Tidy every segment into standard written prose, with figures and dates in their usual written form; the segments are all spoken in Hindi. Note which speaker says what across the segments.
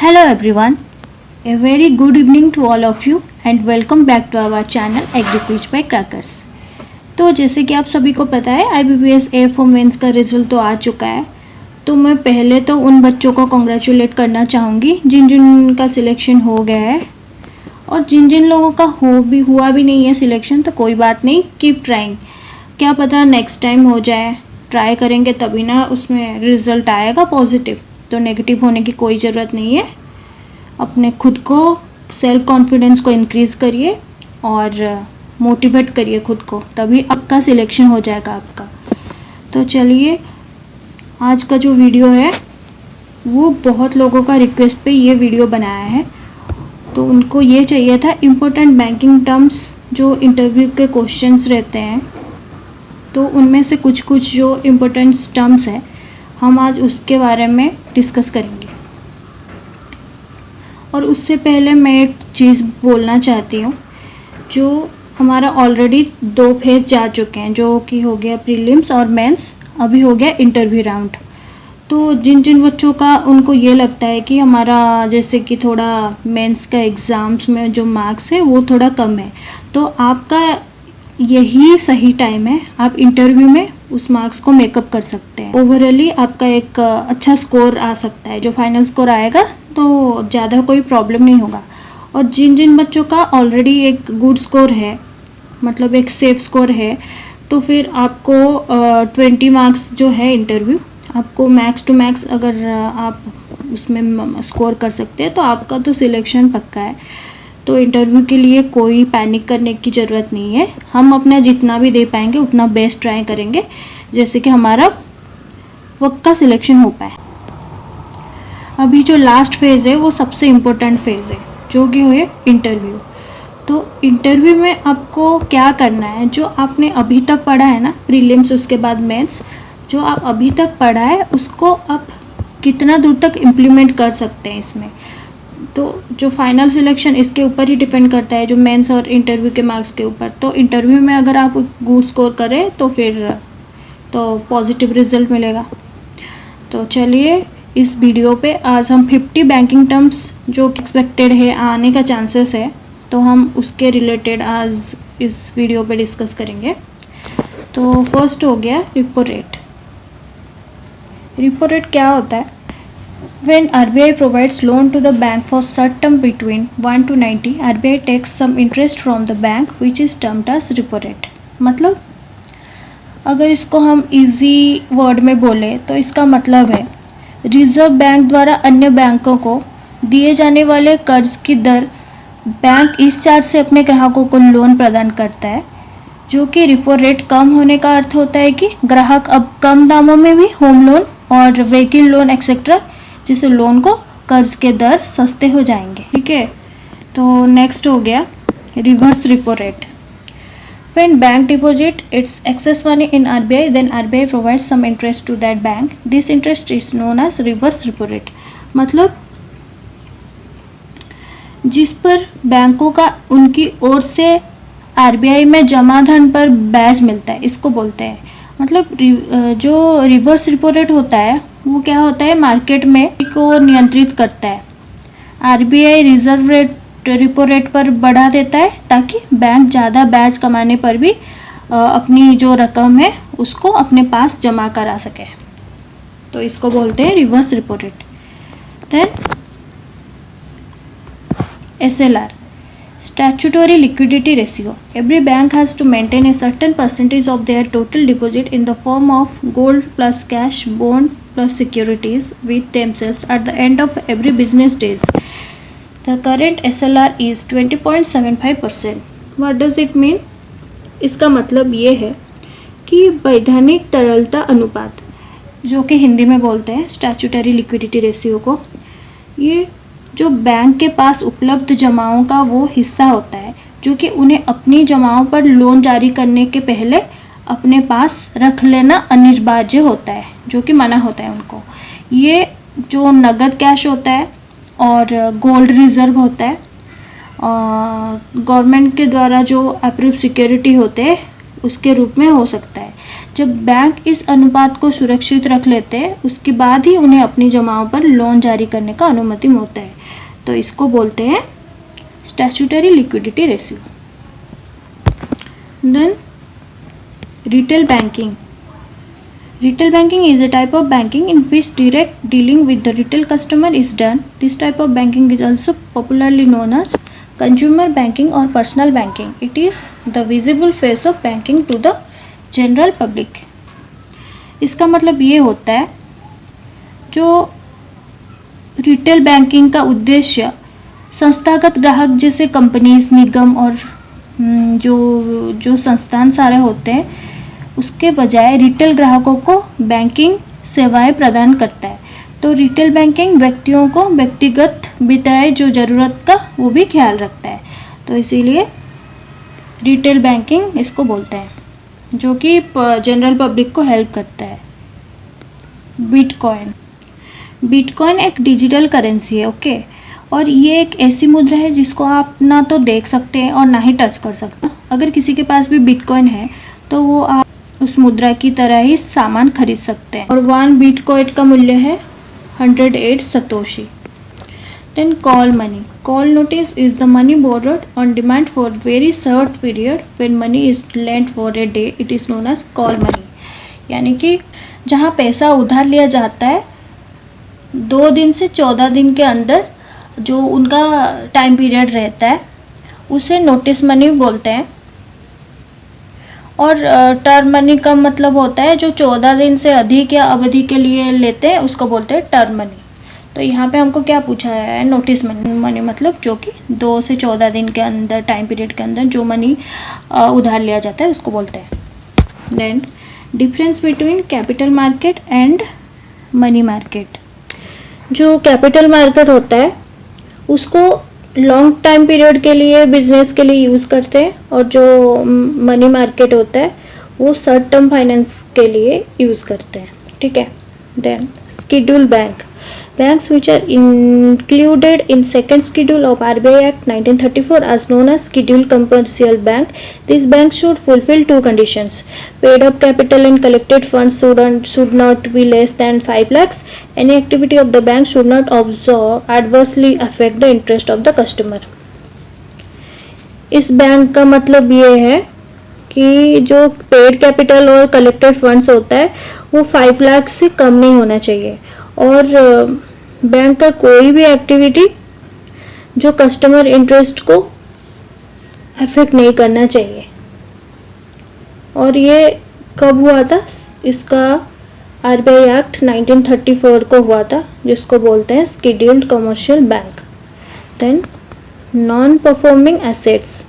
Speaker 1: Hello everyone, a very good evening to all of you and welcome back to our channel AgriQuiz by Crackers। तो जैसे कि आप सभी को पता है IBPS A4 मेंस का रिजल्ट तो आ चुका है। तो मैं पहले तो उन बच्चों को कॉन्ग्रेचुलेट करना चाहूँगी जिन जिन का सिलेक्शन हो गया है, और जिन जिन लोगों का हुआ भी नहीं है सिलेक्शन तो कोई बात नहीं, कीप ट्राइंग। क्या पता नेक्स्ट टाइम हो जाए, ट्राई करेंगे तभी ना उसमें रिजल्ट आएगा पॉजिटिव। तो नेगेटिव होने की कोई ज़रूरत नहीं है। अपने खुद को सेल्फ कॉन्फिडेंस को इंक्रीज़ करिए और मोटिवेट करिए खुद को, तभी आपका सिलेक्शन हो जाएगा आपका। तो चलिए, आज का जो वीडियो है वो बहुत लोगों का रिक्वेस्ट पे ये वीडियो बनाया है। तो उनको ये चाहिए था इम्पोर्टेंट बैंकिंग टर्म्स जो इंटरव्यू के क्वेश्चंस रहते हैं, तो उनमें से कुछ कुछ जो इम्पोर्टेंट टर्म्स है हम आज उसके बारे में डिस्कस करेंगे। और उससे पहले मैं एक चीज़ बोलना चाहती हूँ, जो हमारा ऑलरेडी 2 फेज जा चुके हैं, जो कि हो गया प्रीलिम्स और मेंस, अभी हो गया इंटरव्यू राउंड। तो जिन जिन बच्चों का उनको ये लगता है कि हमारा जैसे कि थोड़ा मेंस का एग्ज़ाम्स में जो मार्क्स है वो थोड़ा कम है, तो आपका यही सही टाइम है, आप इंटरव्यू में उस मार्क्स को मेकअप कर सकते हैं। ओवरऑली आपका एक अच्छा स्कोर आ सकता है, जो फाइनल स्कोर आएगा तो ज़्यादा कोई प्रॉब्लम नहीं होगा। और जिन जिन बच्चों का ऑलरेडी एक गुड स्कोर है, मतलब एक सेफ स्कोर है, तो फिर आपको 20 मार्क्स जो है इंटरव्यू, आपको मैक्स टू मैक्स अगर आप उसमें स्कोर कर सकते हैं तो आपका तो सिलेक्शन पक्का है। तो इंटरव्यू के लिए कोई पैनिक करने की ज़रूरत नहीं है। हम अपना जितना भी दे पाएंगे उतना बेस्ट ट्राई करेंगे, जैसे कि हमारा पक्का सिलेक्शन हो पाए। अभी जो लास्ट फेज़ है वो सबसे इम्पोर्टेंट फेज़ है, जो कि है इंटरव्यू। तो इंटरव्यू में आपको क्या करना है, जो आपने अभी तक पढ़ा है ना, प्रीलिम्स उसके बाद मेंस, जो आप अभी तक पढ़ा है उसको आप कितना दूर तक इम्प्लीमेंट कर सकते हैं इसमें। तो जो फाइनल सिलेक्शन इसके ऊपर ही डिपेंड करता है, जो मेंस और इंटरव्यू के मार्क्स के ऊपर। तो इंटरव्यू में अगर आप गुड स्कोर करें तो फिर तो पॉजिटिव रिजल्ट मिलेगा। तो चलिए, इस वीडियो पे आज हम 50 बैंकिंग टर्म्स जो एक्सपेक्टेड है आने का चांसेस है, तो हम उसके रिलेटेड आज इस वीडियो पे डिस्कस करेंगे। तो फर्स्ट हो गया रिपो रेट। रिपो रेट क्या होता है? When RBI provides loan to the bank for short term between 1 to 90, RBI takes some interest from the bank which is termed as repo rate। मतलब अगर इसको हम इजी वर्ड में बोले तो इसका मतलब है रिजर्व बैंक द्वारा अन्य बैंकों को दिए जाने वाले कर्ज की दर बैंक इस चार्ज से अपने ग्राहकों को लोन प्रदान करता है, जो कि रिपो रेट कम होने का अर्थ होता है कि ग्राहक अब कम दामों में भी होम लोन और व्हीकल लोन एक्सेट्रा जिससे लोन को कर्ज के दर सस्ते हो जाएंगे। ठीक है, तो नेक्स्ट हो गया reverse repo rate. When bank deposit its excess money in RBI, then RBI provides some interest to that bank. This interest is known as reverse repo rate। मतलब जिस पर बैंकों का उनकी ओर से RBI में जमा धन पर ब्याज मिलता है, इसको बोलते हैं। मतलब जो रिवर्स रिपो रेट होता है वो क्या होता है, मार्केट में को नियंत्रित करता है। RBI reserve rate repo rate पर बढ़ा देता है ताकि बैंक ज़्यादा ब्याज कमाने पर भी अपनी जो रकम है उसको अपने पास जमा करा सके। तो इसको बोलते हैं reverse repo rate. Then SLR, Statutory Liquidity Ratio। Every bank has to maintain a certain percentage of their total deposit in the form of gold plus cash, bond plus securities with themselves at the end of every business days। The current SLR is 20.75%। What does it mean? इसका मतलब ये है कि वैधानिक तरलता अनुपात, जो कि हिंदी में बोलते हैं स्टैट्यूटरी लिक्विडिटी रेशियो को, ये जो बैंक के पास उपलब्ध जमाओं का वो हिस्सा होता है जो कि उन्हें अपनी जमाओं पर लोन जारी करने के पहले अपने पास रख लेना अनिवार्य होता है, जो कि मना होता है उनको। ये जो नगद कैश होता है और गोल्ड रिजर्व होता है, गवर्नमेंट के द्वारा जो अप्रूव सिक्योरिटी होते हैं उसके रूप में हो सकता है। जब बैंक इस अनुपात को सुरक्षित रख लेते हैं उसके बाद ही उन्हें अपनी जमाओं पर लोन जारी करने का अनुमति होता है, तो इसको बोलते हैं statutory liquidity ratio. Then retail banking. Retail banking is a type of banking in which direct dealing with the retail customer is done. This type of banking is also popularly known as consumer banking or personal banking. It is the visible face of banking to the general public. इसका मतलब ये होता है, जो रिटेल बैंकिंग का उद्देश्य संस्थागत ग्राहक जैसे कंपनीज, निगम और जो संस्थान सारे होते हैं उसके बजाय रिटेल ग्राहकों को बैंकिंग सेवाएं प्रदान करता है। तो रिटेल बैंकिंग व्यक्तियों को व्यक्तिगत वित्तीय जो ज़रूरत का वो भी ख्याल रखता है, तो इसीलिए रिटेल बैंकिंग इसको बोलते हैं, जो कि जनरल पब्लिक को हेल्प करता है। बिटकॉइन। बिटकॉइन एक डिजिटल करेंसी है, ओके, और ये एक ऐसी मुद्रा है जिसको आप ना तो देख सकते हैं और ना ही टच कर सकते हैं। अगर किसी के पास भी बिटकॉइन है तो वो आप उस मुद्रा की तरह ही सामान खरीद सकते हैं, और 1 बिटकॉइन का मूल्य है 108 satoshi. Then call money. Call notice is the money borrowed on demand for very short period when money is lent for a day, it is known as call money. यानी कि जहाँ पैसा उधार लिया जाता है 2 दिन से 14 दिन के अंदर, जो उनका टाइम पीरियड रहता है उसे नोटिस मनी बोलते हैं। और टर्म मनी का मतलब होता है जो 14 दिन से अधिक या अवधि के लिए लेते हैं, उसको बोलते हैं टर्म मनी। तो यहाँ पे हमको क्या पूछा है, नोटिस मनी मतलब जो कि 2 से 14 दिन के अंदर, टाइम पीरियड के अंदर जो मनी उधार लिया जाता है उसको बोलते हैं। Then difference between capital market and money market. जो कैपिटल मार्केट होता है उसको लॉन्ग टाइम पीरियड के लिए, बिजनेस के लिए यूज़ करते हैं, और जो मनी मार्केट होता है वो शॉर्ट टर्म फाइनेंस के लिए यूज़ करते हैं, ठीक है। Then schedule bank. Banks which are included in second schedule of RBI Act 1934 as known as Scheduled Commercial Bank. These banks should fulfill 2 conditions. Paid up capital and collected funds should not be less than 5 lakhs. Any activity of the bank should not adversely affect the interest of the customer. इस बैंक का मतलब ये है कि जो पेड कैपिटल और कलेक्टेड फंड्स होता है वो 5 लाख से कम नहीं होना चाहिए, और बैंक का कोई भी एक्टिविटी जो कस्टमर इंटरेस्ट को अफेक्ट नहीं करना चाहिए। और ये कब हुआ था, इसका आरबीआई एक्ट 1934 को हुआ था, जिसको बोलते हैं scheduled commercial bank. Then non performing assets.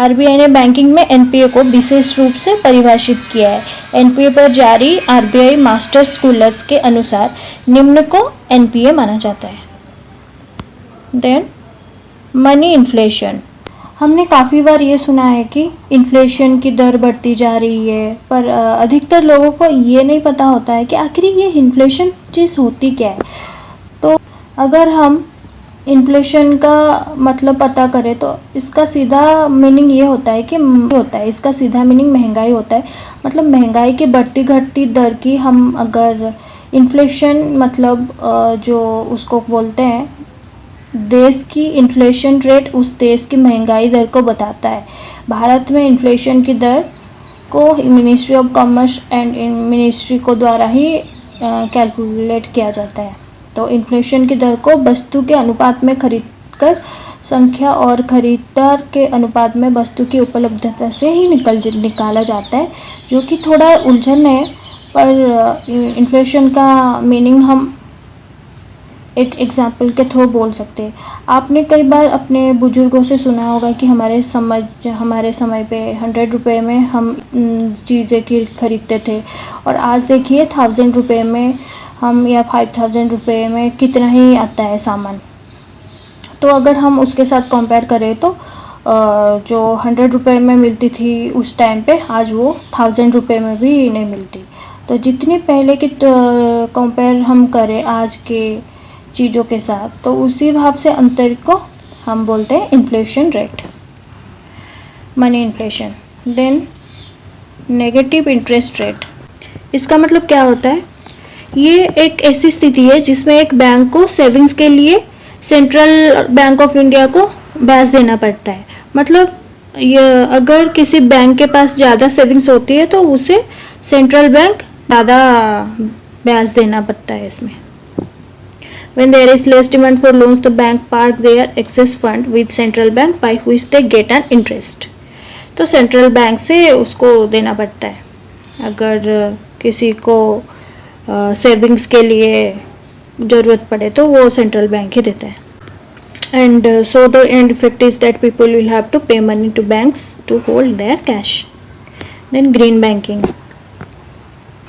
Speaker 1: RBI ने बैंकिंग में एनपीए को विशेष रूप से परिभाषित किया है। एनपीए पर जारी आरबीआई मास्टर सर्कुलर्स के अनुसार निम्न को एनपीए माना जाता है। Then money inflation. हमने काफ़ी बार ये सुना है कि इन्फ्लेशन की दर बढ़ती जा रही है, पर अधिकतर लोगों को ये नहीं पता होता है कि आखिर ये इन्फ्लेशन चीज़ होती क्या है। तो अगर हम इन्फ्लेशन का मतलब पता करें तो इसका सीधा मीनिंग ये होता है कि इसका सीधा मीनिंग महंगाई होता है। मतलब महंगाई की बढ़ती घटती दर की हम अगर इन्फ्लेशन मतलब जो उसको बोलते हैं देश की इन्फ्लेशन रेट, उस देश की महंगाई दर को बताता है। भारत में इन्फ्लेशन की दर को ministry of commerce and ministry को द्वारा ही कैलकुलेट किया जाता है। तो इन्फ्लेशन की दर को वस्तु के अनुपात में खरीदकर संख्या और खरीदार के अनुपात में वस्तु की उपलब्धता से ही निकाला जाता है, जो कि थोड़ा उलझन है। पर इन्फ्लेशन का मीनिंग हम एक एग्जाम्पल के थ्रू बोल सकते हैं। आपने कई बार अपने बुजुर्गों से सुना होगा कि हमारे समय पे 100 रुपये में हम चीज़ें खरीदते थे, और आज देखिए 1000 रुपये में हम या 5000 रुपये में कितना ही आता है सामान। तो अगर हम उसके साथ कंपेयर करें तो जो 100 रुपये में मिलती थी उस टाइम पे, आज वो 1000 रुपये में भी नहीं मिलती। तो जितनी पहले की कंपेयर हम करें आज के चीज़ों के साथ, तो उसी भाव से अंतर को हम बोलते हैं inflation rate, money inflation. Then negative interest rate. इसका मतलब क्या होता है? ये एक ऐसी स्थिति है जिसमें एक बैंक को सेविंग्स के लिए सेंट्रल बैंक ऑफ इंडिया को ब्याज देना पड़ता है। मतलब ये अगर किसी बैंक के पास ज़्यादा सेविंग्स होती है तो उसे सेंट्रल बैंक ज़्यादा ब्याज देना पड़ता है इसमें। When there is less demand for loans, the bank park their excess fund with central bank by which they get an interest. तो सेंट्रल बैंक से उसको देना पड़ता है अगर किसी को सेविंग्स के लिए ज़रूरत पड़े तो वो सेंट्रल बैंक ही देता है। And so the end effect is that people will have to pay money to banks to hold their cash. Then green banking.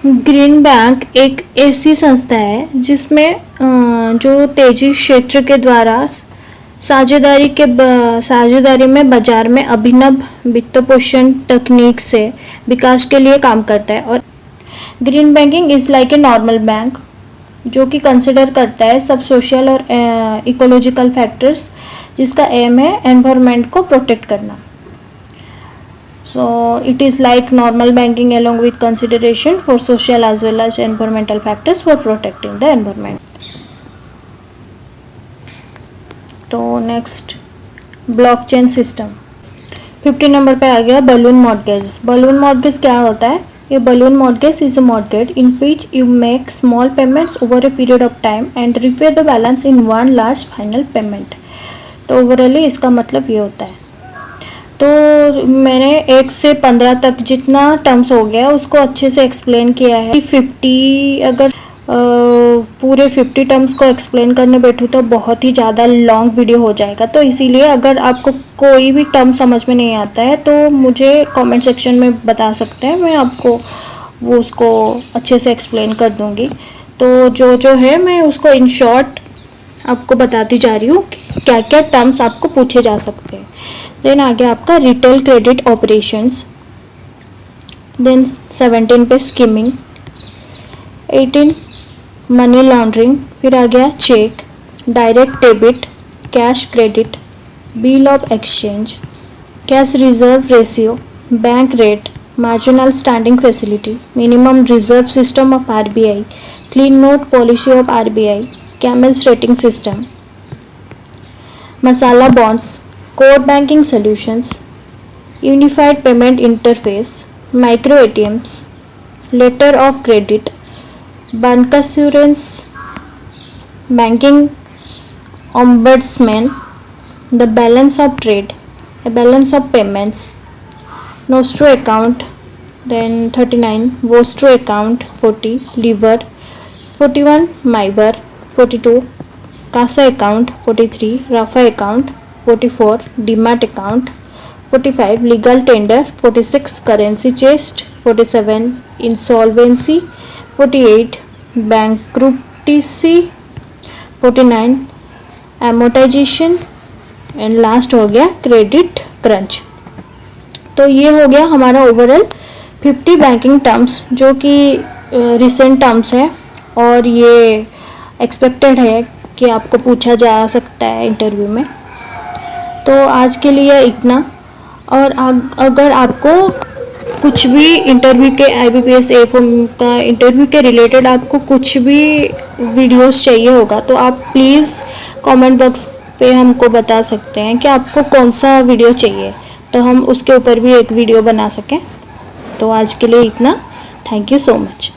Speaker 1: Green bank एक ऐसी संस्था है जिसमें जो तेजी क्षेत्र के द्वारा साझेदारी में बाजार में अभिनव वित्तपोषण तकनीक से विकास के लिए काम करता है। और green banking is like a normal bank जो कि कंसिडर करता है सब सोशल और इकोलॉजिकल फैक्टर्स, जिसका एम है एनवायरनमेंट को प्रोटेक्ट करना। So it is like normal banking along with consideration for social as well as environmental factors for protecting the environment. तो नेक्स्ट ब्लॉकचेन सिस्टम 50 नंबर पे आ गया बलून मॉर्गेज। बलून मॉर्गेज क्या होता है? ये balloon mortgage is a mortgage in which you make small payments over a period of time and repay the balance in one last final payment. तो ओवरऑली इसका मतलब ये होता है। तो मैंने 1 से 15 तक जितना टर्म्स हो गया उसको अच्छे से एक्सप्लेन किया है। 50 अगर पूरे 50 टर्म्स को एक्सप्लेन करने बैठूँ तो बहुत ही ज़्यादा लॉन्ग वीडियो हो जाएगा। तो इसीलिए अगर आपको कोई भी टर्म समझ में नहीं आता है तो मुझे कमेंट सेक्शन में बता सकते हैं, मैं आपको वो उसको अच्छे से एक्सप्लेन कर दूँगी। तो जो है मैं उसको इन शॉर्ट आपको बताती जा रही हूँ क्या क्या टर्म्स आपको पूछे जा सकते हैं। देन आगे आपका रिटेल क्रेडिट ऑपरेशंस, देन 17 पे स्कीमिंग, 18 मनी लॉन्ड्रिंग, फिर आ गया cheque, direct debit, cash credit, bill of exchange, cash reserve ratio, bank rate, marginal standing facility, minimum reserve system of RBI, clean note policy of RBI, CAMELS rating system, masala bonds, core banking solutions, unified payment interface, micro ATMs, letter of credit, bancassurance, banking ombudsman, the balance of trade, a balance of payments, nostro account, then 39 vostro account, 40 lever, 41 mybar, 42 casa account, 43 rafa account, 44 demat account, 45 legal tender, 46 currency chest, 47 insolvency, 48 bankruptcy, 49 amortization and last हो गया क्रेडिट क्रंच। तो ये हो गया हमारा ओवरऑल 50 बैंकिंग टर्म्स जो कि रिसेंट टर्म्स है और ये एक्सपेक्टेड है कि आपको पूछा जा सकता है इंटरव्यू में। तो आज के लिए इतना। और अगर आपको कुछ भी इंटरव्यू के IBPS A4 का इंटरव्यू के रिलेटेड आपको कुछ भी वीडियोस चाहिए होगा तो आप प्लीज़ कमेंट बॉक्स पे हमको बता सकते हैं कि आपको कौन सा वीडियो चाहिए, तो हम उसके ऊपर भी एक वीडियो बना सकें। तो आज के लिए इतना। Thank you so much.